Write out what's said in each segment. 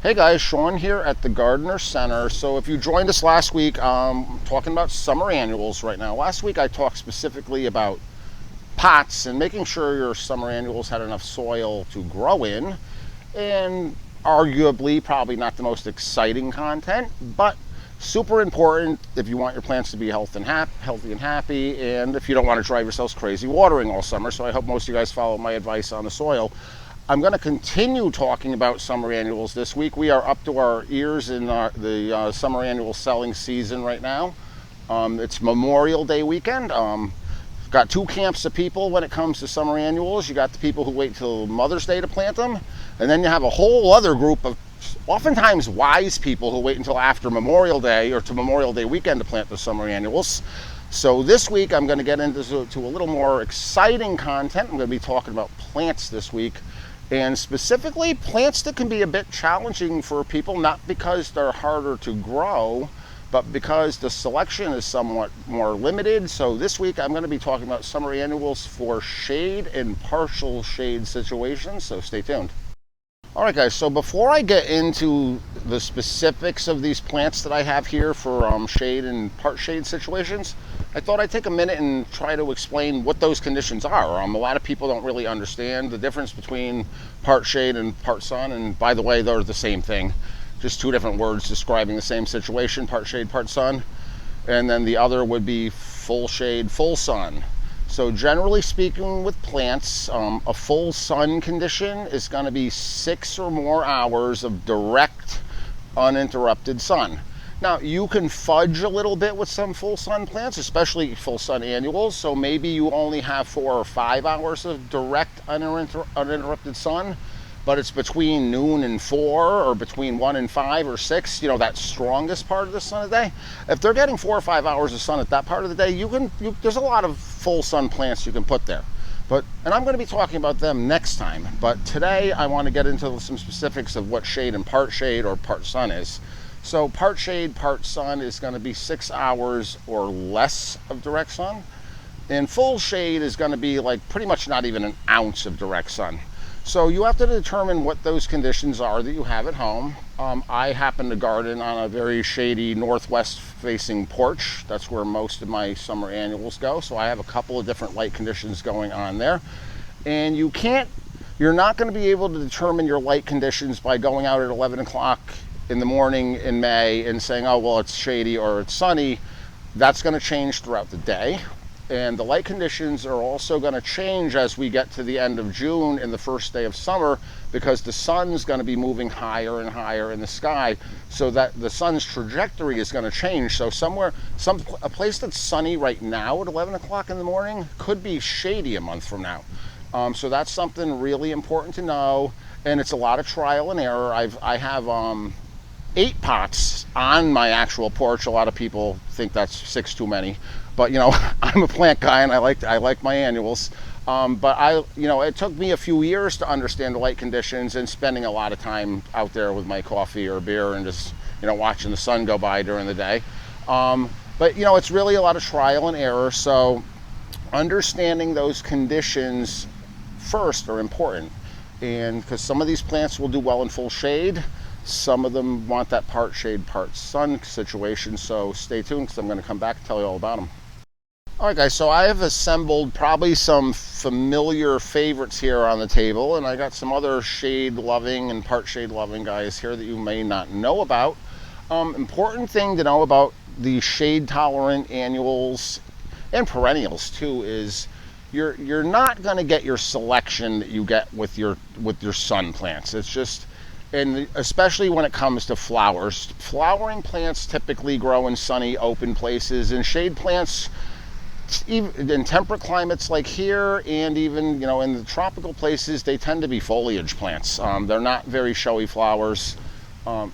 Hey guys, Sean here at the Gardener Center. So if you joined us last week, talking about summer annuals right now. Last week I talked specifically about pots and making sure your summer annuals had enough soil to grow in, and arguably probably not the most exciting content, but super important if you want your plants to be healthy and happy, and if you don't want to drive yourselves crazy watering all summer. So I hope most of you guys follow my advice on the soil. I'm going to continue talking about summer annuals this week. We are up to our ears in the summer annual selling season right now. It's Memorial Day weekend. Got two camps of people when it comes to summer annuals. You got the people who wait till Mother's Day to plant them, and then you have a whole other group of oftentimes wise people who wait until after Memorial Day or to Memorial Day weekend to plant the summer annuals. So this week I'm going to get into a little more exciting content. I'm going to be talking about plants this week, and specifically plants that can be a bit challenging for people, not because they're harder to grow, but because the selection is somewhat more limited. So this week I'm going to be talking about summer annuals for shade and partial shade situations, so stay tuned. All right guys, so before I get into the specifics of these plants that I have here for shade and part shade situations, I thought I'd take a minute and try to explain what those conditions are. A lot of people don't really understand the difference between part shade and part sun, and by the way, they're the same thing, just two different words describing the same situation, part shade, part sun, and then the other would be full shade, full sun. So generally speaking with plants, a full sun condition is going to be 6 or more hours of direct, uninterrupted sun. Now, you can fudge a little bit with some full sun plants, especially full sun annuals, so maybe you only have 4 or 5 hours of direct, uninterrupted sun, but it's between noon and 4 or between 1 and 5 or 6, that strongest part of the sun of the day. If they're getting 4 or 5 hours of sun at that part of the day, there's a lot of full sun plants you can put there. And I'm going to be talking about them next time, but today I want to get into some specifics of what shade and part shade or part sun is. So part shade, part sun is going to be 6 hours or less of direct sun, and full shade is going to be like pretty much not even an ounce of direct sun. So you have to determine what those conditions are that you have at home. I happen to garden on a very shady northwest facing porch. That's where most of my summer annuals go. So I have a couple of different light conditions going on there. And you're not going to be able to determine your light conditions by going out at 11 o'clock in the morning in May and saying, oh, well, it's shady or it's sunny. That's going to change throughout the day. And the light conditions are also going to change as we get to the end of June and the first day of summer, because the sun's going to be moving higher and higher in the sky, so that the sun's trajectory is going to change. So a place that's sunny right now at 11 o'clock in the morning could be shady a month from now. So that's something really important to know, and it's a lot of trial and error. I have 8 pots on my actual porch. A lot of people think that's 6 too many, but I'm a plant guy and I like my annuals. But it took me a few years to understand the light conditions, and spending a lot of time out there with my coffee or beer and just watching the sun go by during the day. But it's really a lot of trial and error. So understanding those conditions first are important, and because some of these plants will do well in full shade, some of them want that part shade, part sun situation. So stay tuned, because I'm going to come back and tell you all about them. All right, guys, so I have assembled probably some familiar favorites here on the table, and I got some other shade-loving and part shade-loving guys here that you may not know about. Important thing to know about the shade-tolerant annuals and perennials, too, is you're not going to get your selection that you get with your sun plants. It's just, and especially when it comes to flowers. Flowering plants typically grow in sunny, open places, and shade plants, even in temperate climates like here, and even in the tropical places, they tend to be foliage plants. They're not very showy flowers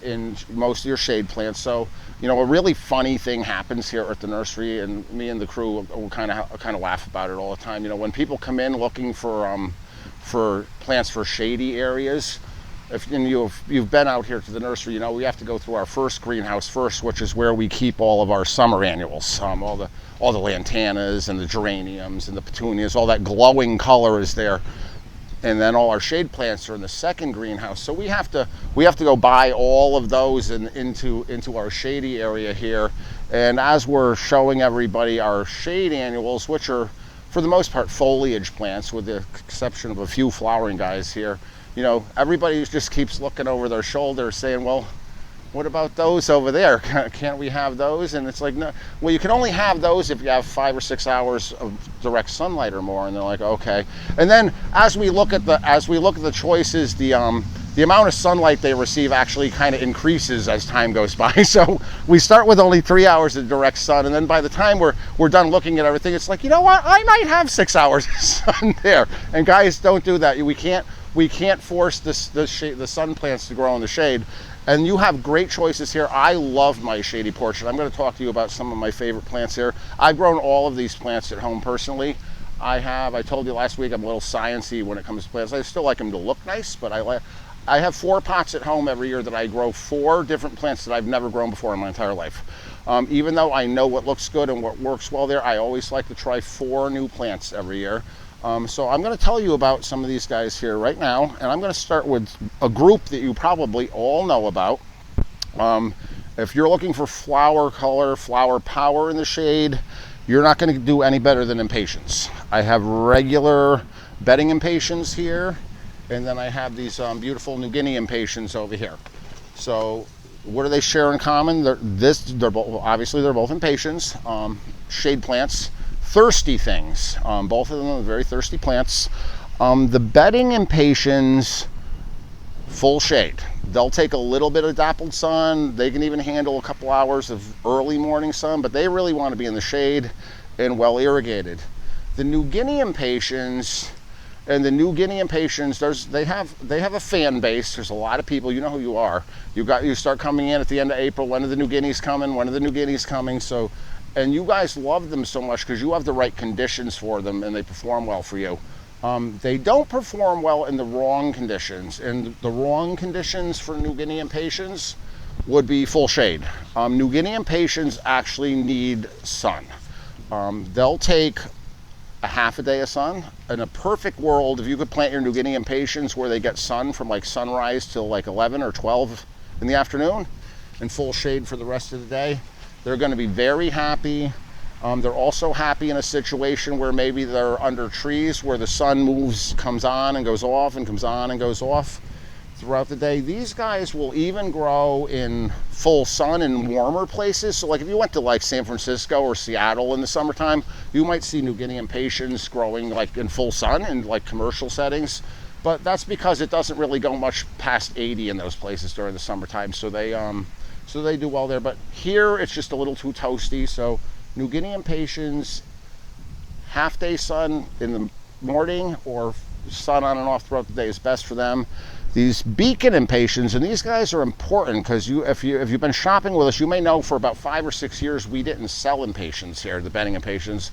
in most of your shade plants. So a really funny thing happens here at the nursery, and me and the crew will kind of laugh about it all the time. When people come in looking for plants for shady areas, if you've been out here to the nursery, you know we have to go through our first greenhouse first, which is where we keep all of our summer annuals, all the lantanas and the geraniums and the petunias. All that glowing color is there, and then all our shade plants are in the second greenhouse. So we have to go buy all of those into our shady area here. And as we're showing everybody our shade annuals, which are for the most part foliage plants, with the exception of a few flowering guys here, you know, everybody just keeps looking over their shoulder saying, well, what about those over there? Can't we have those? And it's like, no, well, you can only have those if you have 5 or 6 hours of direct sunlight or more. And they're like, okay. And then as we look at the choices, the amount of sunlight they receive actually kind of increases as time goes by. So we start with only 3 hours of direct sun, and then by the time we're done looking at everything, it's like, you know what? I might have 6 hours of sun there. And guys, don't do that. We can't force the sun plants to grow in the shade. And you have great choices here. I love my shady porch, and I'm going to talk to you about some of my favorite plants here. I've grown all of these plants at home personally. I told you last week I'm a little sciencey when it comes to plants. I still like them to look nice, but I have 4 pots at home every year that I grow 4 different plants that I've never grown before in my entire life. Even though I know what looks good and what works well there, I always like to try 4 new plants every year. So I'm going to tell you about some of these guys here right now, and I'm going to start with a group that you probably all know about. If you're looking for flower color, flower power in the shade, you're not going to do any better than impatiens. I have regular bedding impatiens here, and then I have these beautiful New Guinea impatiens over here. So what do they share in common? They're both impatiens, shade plants. Thirsty things. Both of them are very thirsty plants. The bedding impatiens, full shade. They'll take a little bit of dappled sun. They can even handle a couple hours of early morning sun, but they really want to be in the shade and well irrigated. The New Guinea impatiens they have a fan base. There's a lot of people. You know who you are. You start coming in at the end of April. When are the New Guineas coming? When are the New Guineas coming? So. And you guys love them so much because you have the right conditions for them and they perform well for you. They don't perform well in the wrong conditions. And the wrong conditions for New Guinea impatiens would be full shade. New Guinea impatiens actually need sun. They'll take a half a day of sun. In a perfect world, if you could plant your New Guinea impatiens where they get sun from like sunrise till like 11 or 12 in the afternoon and full shade for the rest of the day, they're going to be very happy. They're also happy in a situation where maybe they're under trees where the sun comes on and goes off and comes on and goes off throughout the day. These guys will even grow in full sun in warmer places. So like if you went to like San Francisco or Seattle in the summertime, you might see New Guinea impatiens growing like in full sun in like commercial settings. But that's because it doesn't really go much past 80 in those places during the summertime. So they do well there, but here it's just a little too toasty. So New Guinea impatiens, half day sun in the morning or sun on and off throughout the day is best for them. These beacon impatiens, and these guys are important because if you've been shopping with us, you may know for about 5 or 6 years we didn't sell impatiens here, the bedding impatiens.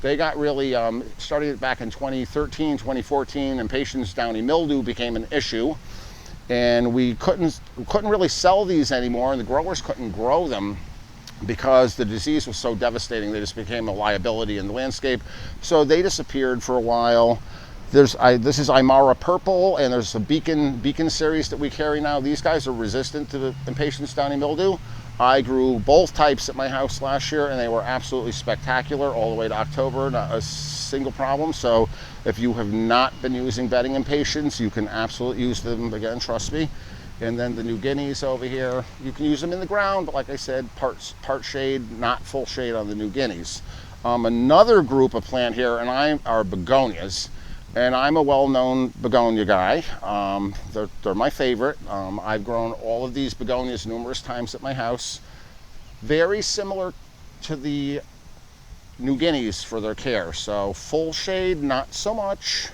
They got really, started back in 2013, 2014, impatiens downy mildew became an issue. And we couldn't really sell these anymore, and the growers couldn't grow them because the disease was so devastating. They just became a liability in the landscape. So they disappeared for a while. This is Imara Purple, and there's a Beacon series that we carry now. These guys are resistant to the impatiens downy mildew. I grew both types at my house last year, and they were absolutely spectacular all the way to October, not a single problem. So if you have not been using bedding impatiens, you can absolutely use them again, trust me. And then the New Guineas over here, you can use them in the ground, but like I said, part shade, not full shade on the New Guineas. Another group of plant here are begonias. And I'm a well-known begonia guy. They're my favorite. I've grown all of these begonias numerous times at my house. Very similar to the New Guineas for their care. So full shade, not so much.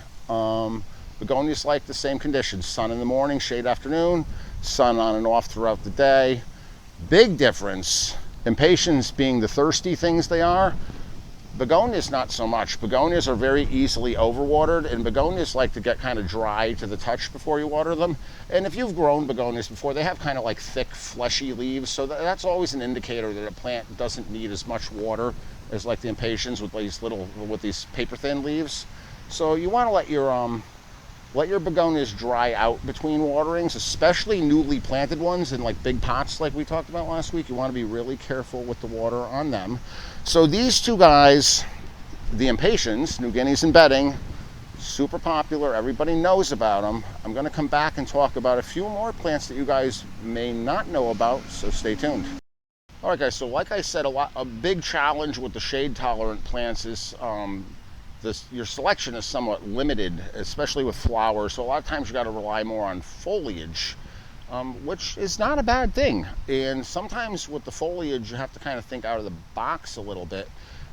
Begonias like the same conditions. Sun in the morning, shade afternoon, sun on and off throughout the day. Big difference, impatiens being the thirsty things they are, Begonias, not so much. Begonias are very easily overwatered, and begonias like to get kind of dry to the touch before you water them. And if you've grown begonias before, they have kind of like thick, fleshy leaves, so that's always an indicator that a plant doesn't need as much water as like the impatiens with these paper thin leaves. So you want to let your begonias dry out between waterings, especially newly planted ones in like big pots like we talked about last week. You want to be really careful with the water on them. So these two guys, the impatiens, New Guineas and bedding, super popular. Everybody knows about them. I'm going to come back and talk about a few more plants that you guys may not know about, so stay tuned. All right, guys, so like I said, a big challenge with the shade tolerant plants is your selection is somewhat limited, especially with flowers. So a lot of times you got to rely more on foliage, which is not a bad thing. And sometimes with the foliage, you have to kind of think out of the box a little bit.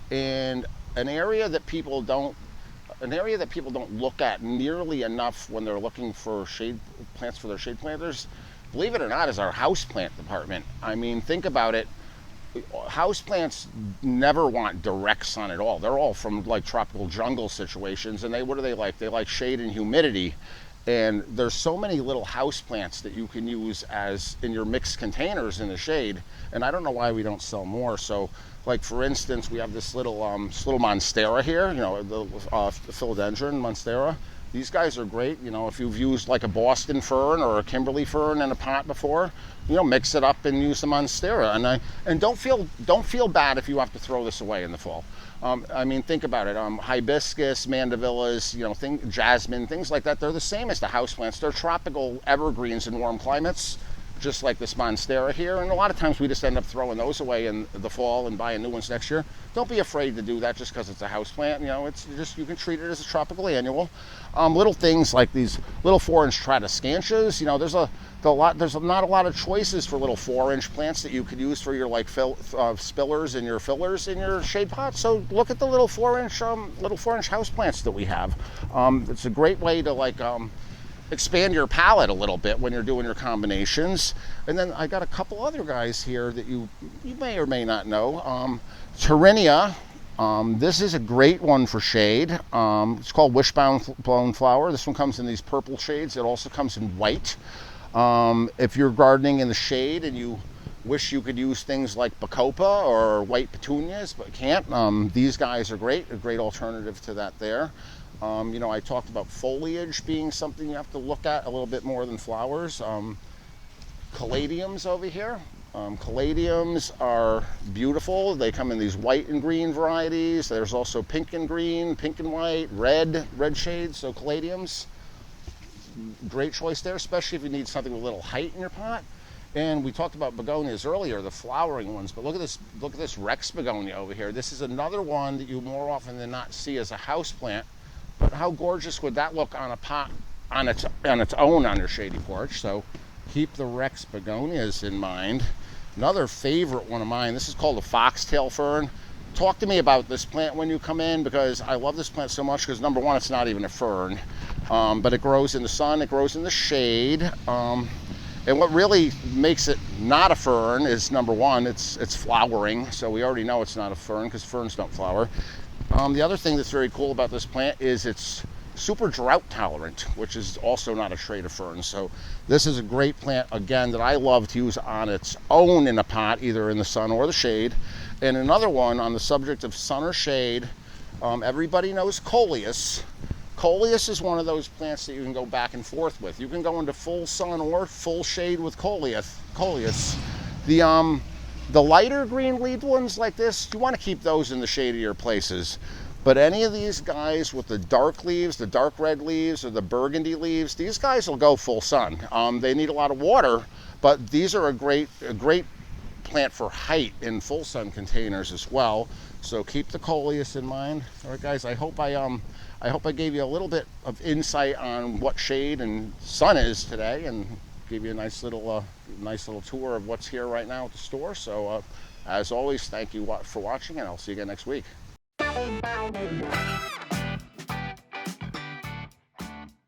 And an area that people don't look at nearly enough when they're looking for shade plants for their shade planters, believe it or not, is our houseplant department. I mean, think about it. Houseplants never want direct sun at all. They're all from like tropical jungle situations, and what do they like? They like shade and humidity. And there's so many little houseplants that you can use as in your mixed containers in the shade. And I don't know why we don't sell more. So, like for instance, we have this little monstera here. You know, the philodendron monstera. These guys are great. You know, if you've used like a Boston fern or a Kimberly fern in a pot before, you know, mix it up and use the monstera. And don't feel bad if you have to throw this away in the fall. I mean, think about it. Hibiscus, mandevillas, you know, jasmine, things like that. They're the same as the houseplants. They're tropical evergreens in warm climates, just like this monstera here. And a lot of times we just end up throwing those away in the fall and buying new ones next year. Don't be afraid to do that just because it's a houseplant. You know, it's just, you can treat it as a tropical annual. Little things like these little 4-inch tradescantias. You know, there's not a lot of choices for little 4-inch plants that you could use for your like spillers and your fillers in your shade pots. So look at the little 4-inch houseplants that we have. It's a great way to like expand your palette a little bit when you're doing your combinations. And then I got a couple other guys here that you may or may not know. Torenia. This is a great one for shade. It's called wishbone flower. This one comes in these purple shades. It also comes in white. If you're gardening in the shade and you wish you could use things like bacopa or white petunias but can't, these guys are great. A great alternative to that there. You know, I talked about foliage being something you have to look at a little bit more than flowers. Caladiums over here. Caladiums are beautiful. They come in these white and green varieties. There's also pink and green, pink and white, red shades. So caladiums, great choice there, especially if you need something with a little height in your pot. And we talked about begonias earlier, the flowering ones, but look at this Rex begonia over here. This is another one that you more often than not see as a houseplant. But how gorgeous would that look on a pot on its own on your shady porch? So keep the Rex begonias in mind. Another favorite one of mine, this is called a foxtail fern. Talk to me about this plant when you come in, because I love this plant so much because number one, it's not even a fern, but it grows in the sun, it grows in the shade. And what really makes it not a fern is number one, it's flowering. So we already know it's not a fern because ferns don't flower. The other thing that's very cool about this plant is it's super drought tolerant, which is also not a trait of ferns. So this is a great plant, again, that I love to use on its own in a pot, either in the sun or the shade. And another one on the subject of sun or shade, everybody knows coleus. Coleus is one of those plants that you can go back and forth with. You can go into full sun or full shade with coleus. The lighter green leaved ones like this, you want to keep those in the shadier places. But any of these guys with the dark leaves, the dark red leaves, or the burgundy leaves, these guys will go full sun. They need a lot of water, but these are a great plant for height in full sun containers as well. So keep the coleus in mind. All right, guys, I hope I gave you a little bit of insight on what shade and sun is today, and give you a nice little tour of what's here right now at the store. So as always, thank you for watching, and I'll see you again next week.